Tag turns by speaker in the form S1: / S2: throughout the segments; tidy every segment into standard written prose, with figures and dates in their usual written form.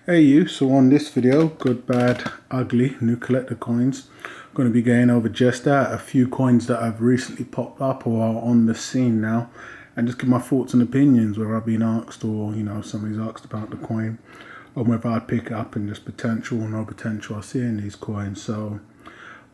S1: Hey you, so on this video, good, bad, ugly, new collector coins, I'm going to be going over just that, a few coins that have recently popped up or are on the scene now, and just give my thoughts and opinions where I've been asked or, somebody's asked about the coin, or whether I'd pick it up and just potential or no potential I see in these coins. So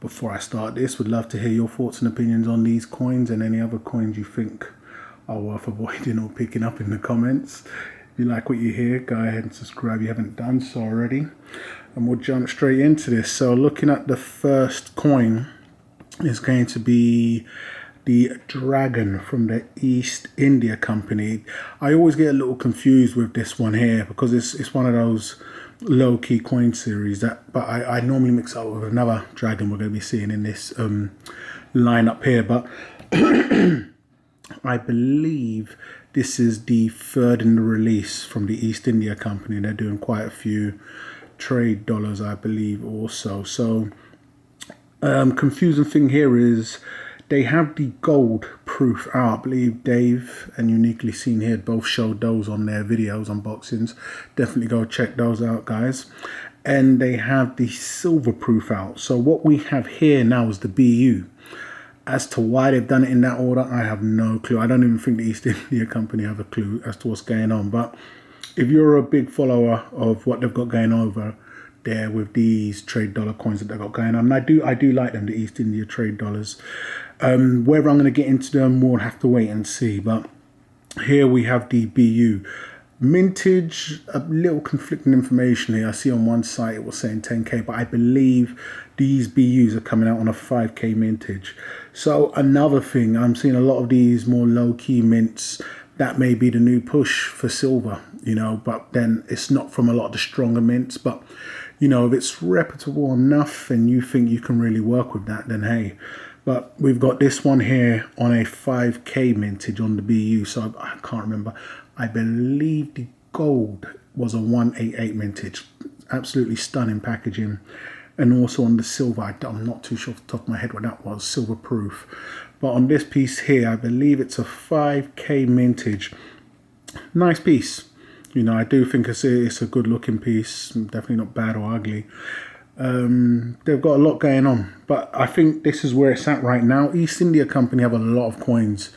S1: before I start this, would love to hear your thoughts and opinions on these coins and any other coins you think are worth avoiding or picking up in the comments. If you like what you hear, go ahead and subscribe if you haven't done so already. And we'll jump straight into this. So looking at the first coin is going to be the Dragon from the East India Company. I always get a little confused with this one here because it's one of those low-key coin series but I normally mix it up with another Dragon we're going to be seeing in this lineup here. But I believe this is the third in the release from the East India Company. They're doing quite a few trade dollars, I believe, also. So, confusing thing here is they have the gold proof out. I believe Dave and Uniquely Seen here both showed those on their videos, unboxings. Definitely go check those out, guys. And they have the silver proof out. So what we have here now is the BU. As to why they've done it in that order, I have no clue. I don't even think the East India Company have a clue as to what's going on. But if you're a big follower of what they've got going over there with these trade dollar coins that they've got going on, and I do like them, the East India trade dollars. Whether I'm going to get into them, we'll have to wait and see. But here we have the BU. Mintage, a little conflicting information here. I see on one site it was saying 10k, but I believe these BUs are coming out on a 5k mintage. So another thing, I'm seeing a lot of these more low-key mints. That may be the new push for silver, but then it's not from a lot of the stronger mints. But, if it's reputable enough and you think you can really work with that, then hey. But we've got this one here on a 5k mintage on the BU, so I can't remember. I believe the gold was a 188 mintage. Absolutely stunning packaging. And also on the silver, I'm not too sure off the top of my head what that was, silver proof. But on this piece here, I believe it's a 5k mintage. Nice piece. I do think it's a good looking piece. Definitely not bad or ugly. They've got a lot going on, but I think this is where it's at right now. East India Company have a lot of coins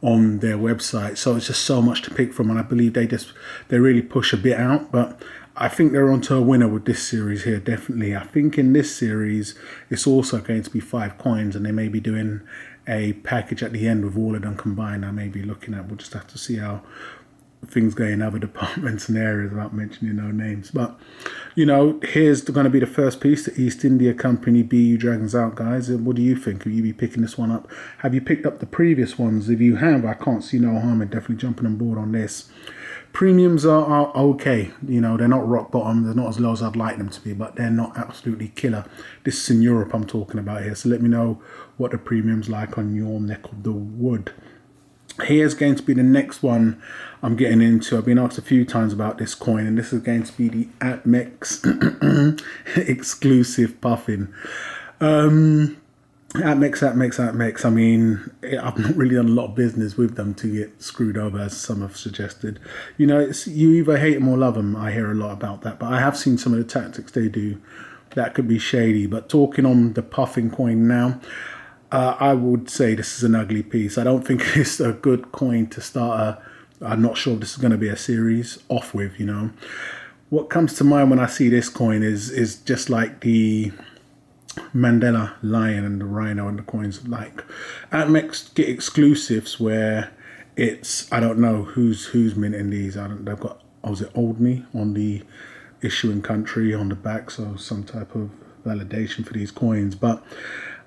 S1: on their website, so it's just so much to pick from, and I believe they really push a bit out. But I think they're onto a winner with this series here, definitely. I think in this series it's also going to be 5 coins, and they may be doing a package at the end with all of them combined. I may be looking at, we'll just have to see how things go in other departments and areas without mentioning no names. But here's going to be the first piece, the East India Company BU Dragons out, guys. What do you think? Will you be picking this one up? Have you picked up the previous ones? If you have, I can't see no harm in definitely jumping on board on this. Premiums are okay. They're not rock bottom. They're not as low as I'd like them to be, but they're not absolutely killer. This is in Europe I'm talking about here, so let me know what the premium's like on your neck of the wood. Here's going to be the next one I'm getting into. I've been asked a few times about this coin, and this is going to be the APMEX exclusive puffin. APMEX. I mean, I've not really done a lot of business with them to get screwed over, as some have suggested. You either hate them or love them. I hear a lot about that, but I have seen some of the tactics they do that could be shady. But talking on the puffin coin now, I would say this is an ugly piece. I don't think it's a good coin to start I'm not sure if this is going to be a series off with, What comes to mind when I see this coin is just like the Mandela lion and the rhino and the coins. Like APMEX get exclusives where it's, I don't know who's minting these. They've got, was it Old Me on the issuing country on the back, so some type of validation for these coins. But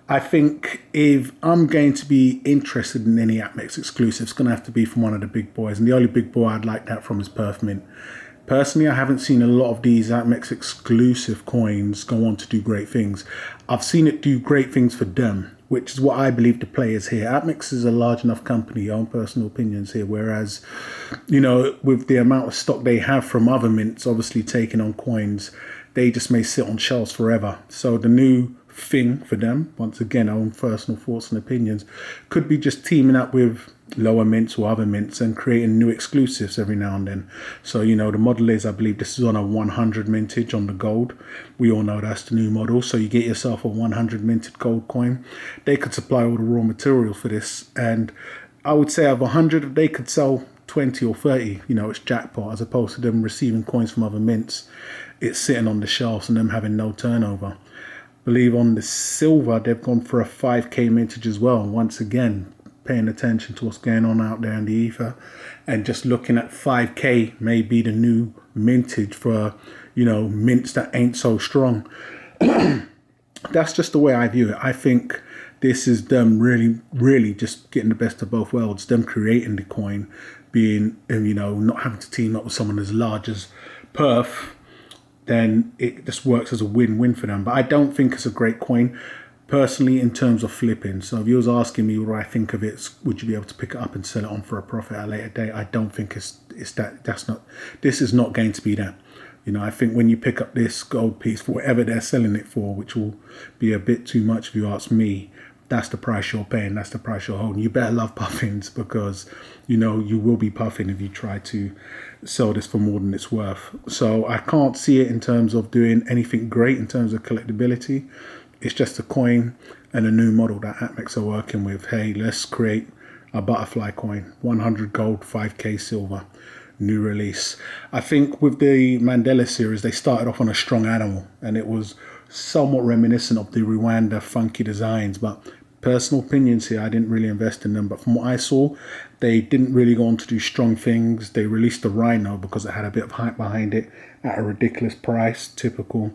S1: I think if I'm going to be interested in any APMEX exclusive, it's going to have to be from one of the big boys. And the only big boy I'd like that from is Perth Mint. Personally, I haven't seen a lot of these APMEX exclusive coins go on to do great things. I've seen it do great things for them, which is what I believe the play is here. APMEX is a large enough company, own personal opinions here, whereas, with the amount of stock they have from other mints, obviously taking on coins, they just may sit on shelves forever. So the new thing for them, once again, own personal thoughts and opinions, could be just teaming up with lower mints or other mints and creating new exclusives every now and then. So, you know, the model is, I believe this is on a 100 mintage on the gold. We all know that's the new model. So you get yourself a 100 minted gold coin. They could supply all the raw materials for this. And I would say of 100, they could sell 20 or 30. You know, it's jackpot, as opposed to them receiving coins from other mints. It's sitting on the shelves and them having no turnover. Believe on the silver, they've gone for a 5k mintage as well. Once again, paying attention to what's going on out there in the ether, and just looking at 5k may be the new mintage for, you know, mints that ain't so strong. That's just the way I view it. I think this is them really just getting the best of both worlds. Them creating the coin, being, you know, not having to team up with someone as large as Perth. Then it just works as a win-win for them. But I don't think it's a great coin, personally, in terms of flipping. So if you was asking me what I think of it, would you be able to pick it up and sell it on for a profit at a later date? I don't think it's that. This is not going to be that. You know, I think when you pick up this gold piece for whatever they're selling it for, which will be a bit too much if you ask me, that's the price you're paying. That's the price you're holding. You better love puffins, because, you know, you will be puffing if you try to sell this for more than it's worth. So I can't see it in terms of doing anything great in terms of collectability. It's just a coin and a new model that APMEX are working with. Hey, let's create a butterfly coin, 100 gold, 5k silver, new release. I think with the Mandela series, they started off on a strong animal, and it was somewhat reminiscent of the Rwanda funky designs, but personal opinions here, I didn't really invest in them. But from what I saw, they didn't really go on to do strong things. They released the Rhino because it had a bit of hype behind it at a ridiculous price, typical,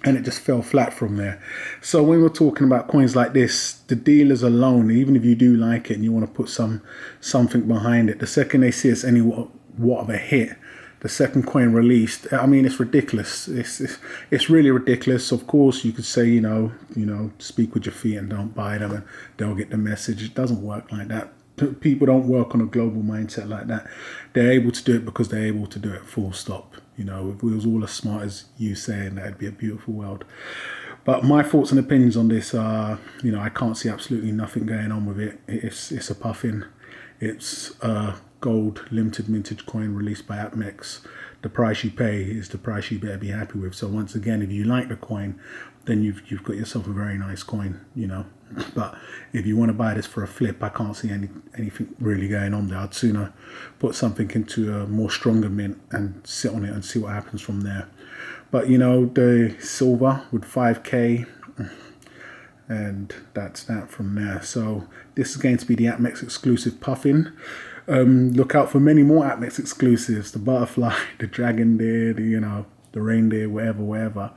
S1: and it just fell flat from there. So when we're talking about coins like this, the dealers alone, even if you do like it and you want to put something behind it, the second they see it's any what of a hit, the second coin released, I mean, it's ridiculous. It's really ridiculous. Of course, you could say, you know, speak with your feet and don't buy them, and they'll get the message. It doesn't work like that. People don't work on a global mindset like that. They're able to do it because they're able to do it, full stop. You know, if we was all as smart as you saying, that'd be a beautiful world. But my thoughts and opinions on this are, you know, I can't see absolutely nothing going on with it. It's a puffin. It's a gold limited mintage coin released by APMEX. The price you pay is the price you better be happy with. So once again, if you like the coin, then you've got yourself a very nice coin, you know. But if you want to buy this for a flip, I can't see anything really going on there. I'd sooner put something into a more stronger mint and sit on it and see what happens from there. But, you know, the silver with 5k, and that's that from there. So this is going to be the APMEX exclusive puffin. Look out for many more APMEX exclusives, the butterfly, the dragon deer, the reindeer, whatever.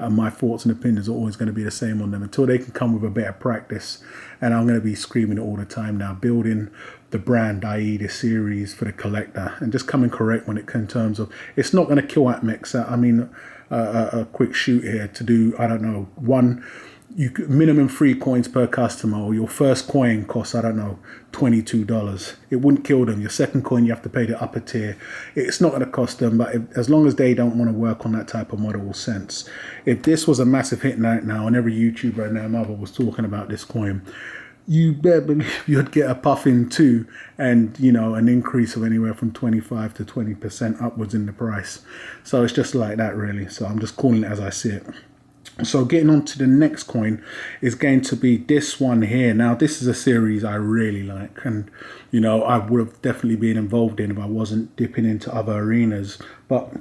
S1: My thoughts and opinions are always going to be the same on them until they can come with a bit of practice. And I'm going to be screaming it all the time now, building the brand, i.e. the series for the collector, and just coming correct when it comes in terms of, it's not going to kill APMEX. I mean, a quick shoot here to do, I don't know, minimum 3 coins per customer, or your first coin costs, I don't know, $22. It wouldn't kill them. Your second coin, you have to pay the upper tier. It's not going to cost them, but as long as they don't want to work on that type of model sense. If this was a massive hit now, and every YouTuber and their mother was talking about this coin, you better believe you'd get a puffin too, and, you know, an increase of anywhere from 25 to 20% upwards in the price. So it's just like that, really. So I'm just calling it as I see it. So getting on to the next coin is going to be this one here. Now, this is a series I really like, and, you know, I would have definitely been involved in if I wasn't dipping into other arenas. But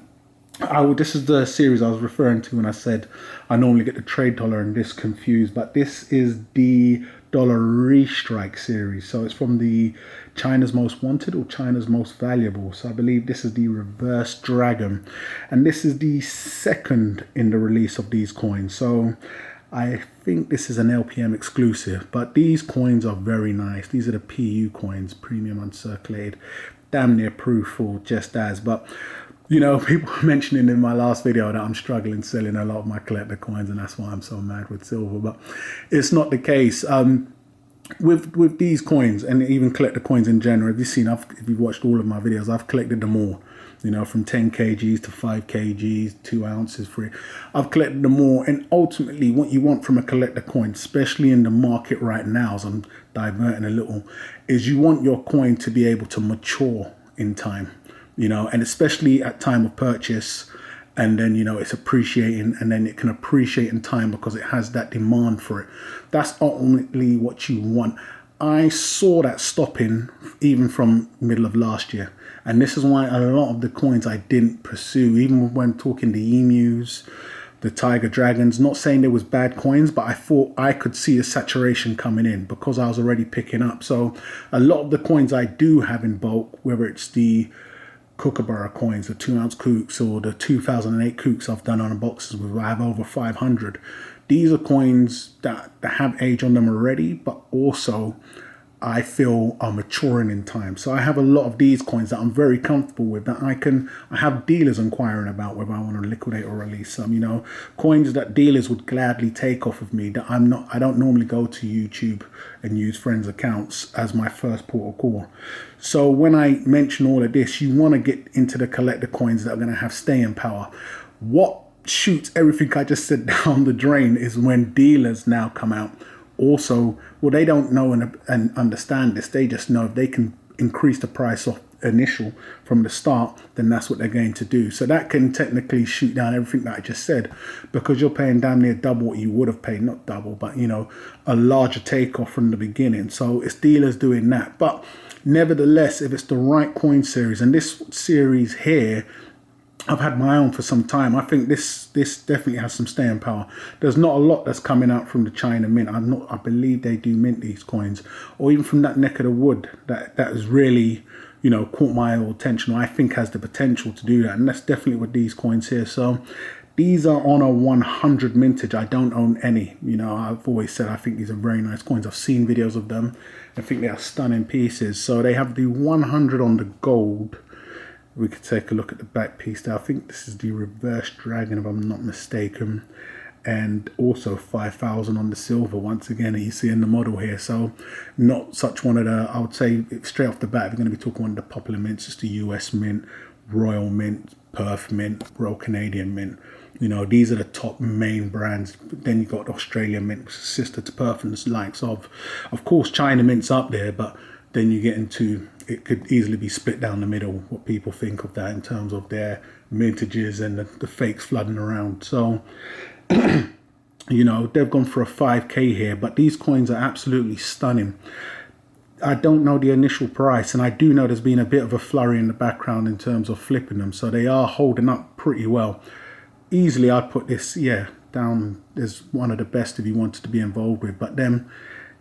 S1: this is the series I was referring to when I said I normally get the trade dollar and this confused. But this is the Dollar Restrike series. So it's from the China's Most Wanted or China's Most Valuable. So I believe this is the Reverse Dragon, and this is the second in the release of these coins. So I think this is an LPM exclusive, but these coins are very nice. These are the PU coins, Premium Uncirculated, damn near proof or just as. But, you know, people were mentioning in my last video that I'm struggling selling a lot of my collector coins, and that's why I'm so mad with silver. But it's not the case. With these coins, and even collector coins in general, if you've watched all of my videos, I've collected them all. you know, from 10 kgs to 5 kgs, 2 ounces free. I've collected them all, and ultimately what you want from a collector coin, especially in the market right now, as I'm diverting a little, is you want your coin to be able to mature in time, you know, and especially at time of purchase, and then, you know, it's appreciating, and then it can appreciate in time because it has that demand for it. That's ultimately what you want. I saw that stopping even from middle of last year. And this is why a lot of the coins I didn't pursue, even when talking the emus, the tiger dragons, not saying they was bad coins, but I thought I could see a saturation coming in because I was already picking up. So a lot of the coins I do have in bulk, whether it's the Kookaburra coins, the 2 ounce kooks, or the 2008 kooks I've done on boxes with, I have over 500. These are coins that have age on them already, but also I feel are maturing in time. So I have a lot of these coins that I'm very comfortable with, that I have dealers inquiring about whether I want to liquidate or release some, you know, coins that dealers would gladly take off of me, that I don't normally go to YouTube and use friends' accounts as my first port of call. So when I mention all of this, you want to get into the collector coins that are going to have staying power. What shoots everything I just said down the drain is when dealers now come out. Also, well, they don't know and understand this. They just know if they can increase the price off initial from the start, then that's what they're going to do. So that can technically shoot down everything that I just said, because you're paying damn near double what you would have paid. Not double, but, you know, a larger takeoff from the beginning. So it's dealers doing that. But nevertheless, if it's the right coin series, and this series here, I've had my own for some time. I think this definitely has some staying power. There's not a lot that's coming out from the China Mint. I believe they do mint these coins, or even from that neck of the wood that has really, you know, caught my attention. I think has the potential to do that, and that's definitely with these coins here. So these are on a 100 mintage. I don't own any. You know, I've always said I think these are very nice coins. I've seen videos of them. I think they are stunning pieces. So they have the 100 on the gold. We could take a look at the back piece there. I think this is the reverse dragon, if I'm not mistaken. And also 5,000 on the silver, once again, you see in the model here. So not such one of the, I would say straight off the bat, if you're going to be talking one of the popular mints, it's the US Mint, Royal Mint, Perth Mint, Royal Canadian Mint. You know, these are the top main brands. Then you got Australian Mint, which is sister to Perth, and the likes of course, China Mint's up there, but then you get into, it could easily be split down the middle, what people think of that in terms of their mintages and the fakes flooding around. So, you know, they've gone for a 5K here, but these coins are absolutely stunning. I don't know the initial price, and I do know there's been a bit of a flurry in the background in terms of flipping them, so they are holding up pretty well. Easily, I'd put this, down as one of the best if you wanted to be involved with, but then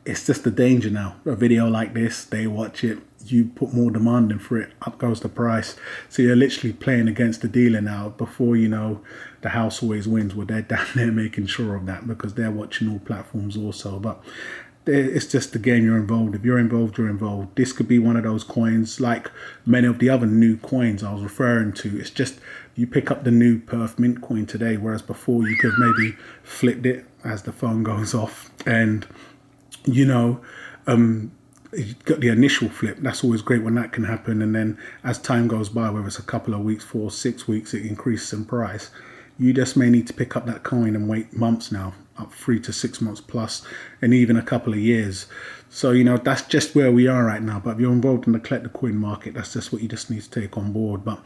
S1: it's just the danger now. A video like this, they watch it, you put more demand in for it, up goes the price. So you're literally playing against the dealer now. Before you know, the house always wins. Well, they're down there making sure of that because they're watching all platforms also. But it's just the game you're involved. If you're involved, you're involved. This could be one of those coins like many of the other new coins I was referring to. It's just you pick up the new Perth Mint coin today, whereas before you could have maybe flipped it as the phone goes off, and you know, you got the initial flip. That's always great when that can happen. And then as time goes by, whether it's a couple of weeks, 4 or 6 weeks, it increases in price. You just may need to pick up that coin and wait months now, up 3 to 6 months plus, and even a couple of years. So, you know, that's just where we are right now. But if you're involved in the collector coin market, that's just what you just need to take on board. But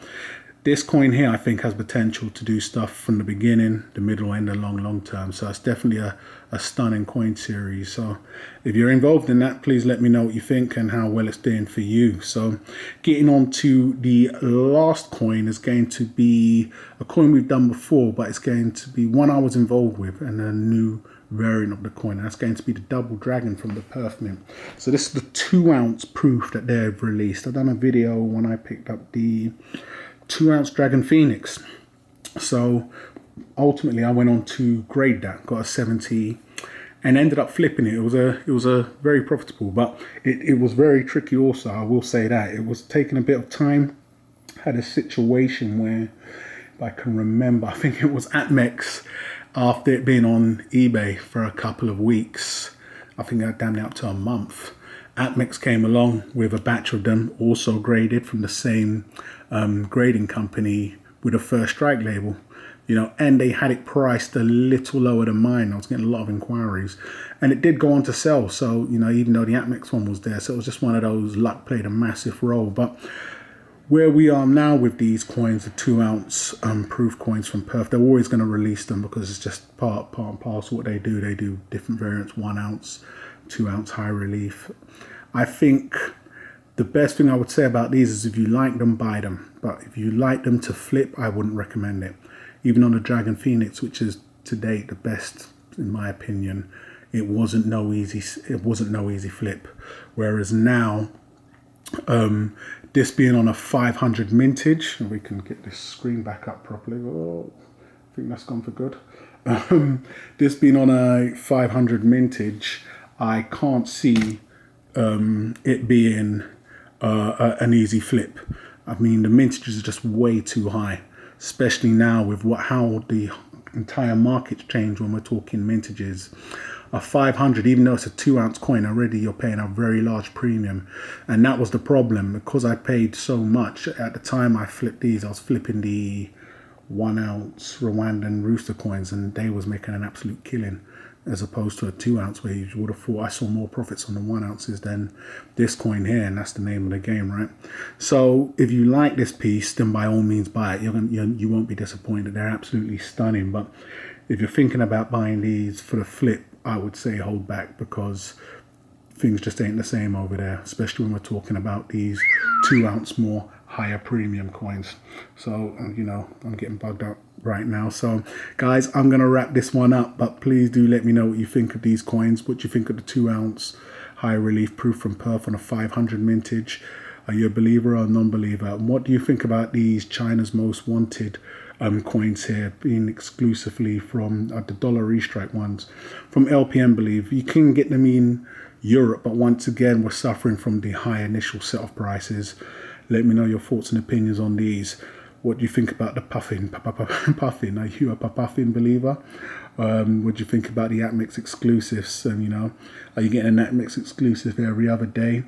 S1: this coin here, I think, has potential to do stuff from the beginning, the middle, and the long term. So it's definitely a stunning coin series. So if you're involved in that, please let me know what you think and how well it's doing for you. So getting on to the last coin is going to be a coin we've done before, but it's going to be one I was involved with and a new variant of the coin. That's going to be the Double Dragon from the Perth Mint. So this is the 2 ounce proof that they've released. I've done a video when I picked up the 2 ounce Dragon Phoenix. So ultimately I went on to grade that, got a 70 and ended up flipping it. It was a very profitable, but it was very tricky also, I will say that. It was taking a bit of time. Had a situation where, if I can remember, I think it was at MEX, after it being on eBay for a couple of weeks, I think damn near up to a month. APMEX came along with a batch of them, also graded from the same grading company with a first strike label. And they had it priced a little lower than mine. I was getting a lot of inquiries, and it did go on to sell. So, even though the APMEX one was there, so it was just one of those, luck played a massive role. But where we are now with these coins, the 2 ounce proof coins from Perth, they're always going to release them because it's just part and parcel what they do. They do different variants, 1 ounce, 2 ounce high relief. I think the best thing I would say about these is if you like them, buy them. But if you like them to flip, I wouldn't recommend it. Even on the Dragon Phoenix, which is to date the best in my opinion, it wasn't no easy flip. Whereas now, this being on a 500 mintage, and we can get this screen back up properly. Oh, I think that's gone for good. This being on a 500 mintage, I can't see it being an easy flip. I mean, the mintages are just way too high, especially now with how the entire market's changed when we're talking mintages. A 500, even though it's a 2 ounce coin, already you're paying a very large premium. And that was the problem, because I paid so much. At the time I flipped these, I was flipping the 1 ounce Rwandan rooster coins, and they was making an absolute killing, as opposed to a 2 ounce where you would have thought I saw more profits on the 1 ounces than this coin here, and that's the name of the game, right? So if you like this piece, then by all means buy it. You won't be disappointed. They're absolutely stunning. But if you're thinking about buying these for the flip, I would say hold back, because things just ain't the same over there, especially when we're talking about these 2 ounce more higher premium coins. So, I'm getting bugged out right now. So, guys, I'm going to wrap this one up, but please do let me know what you think of these coins. What you think of the 2 ounce high relief proof from Perth on a 500 mintage. Are you a believer or a non-believer? And what do you think about these China's most wanted coins here, being exclusively from the dollar restrike ones from LPM? Believe you can get them in Europe, but once again we're suffering from the high initial set-off prices. Let me know your thoughts and opinions on these. What do you think about the puffin? Puffin? Are you a puffin believer? What do you think about the APMEX exclusives? Are you getting an APMEX exclusive every other day?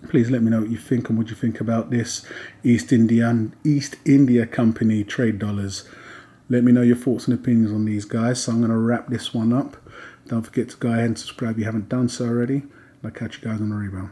S1: Please let me know what you think, and what you think about this East India Company trade dollars. Let me know your thoughts and opinions on these, guys. So I'm going to wrap this one up. Don't forget to go ahead and subscribe if you haven't done so already. I'll catch you guys on the rebound.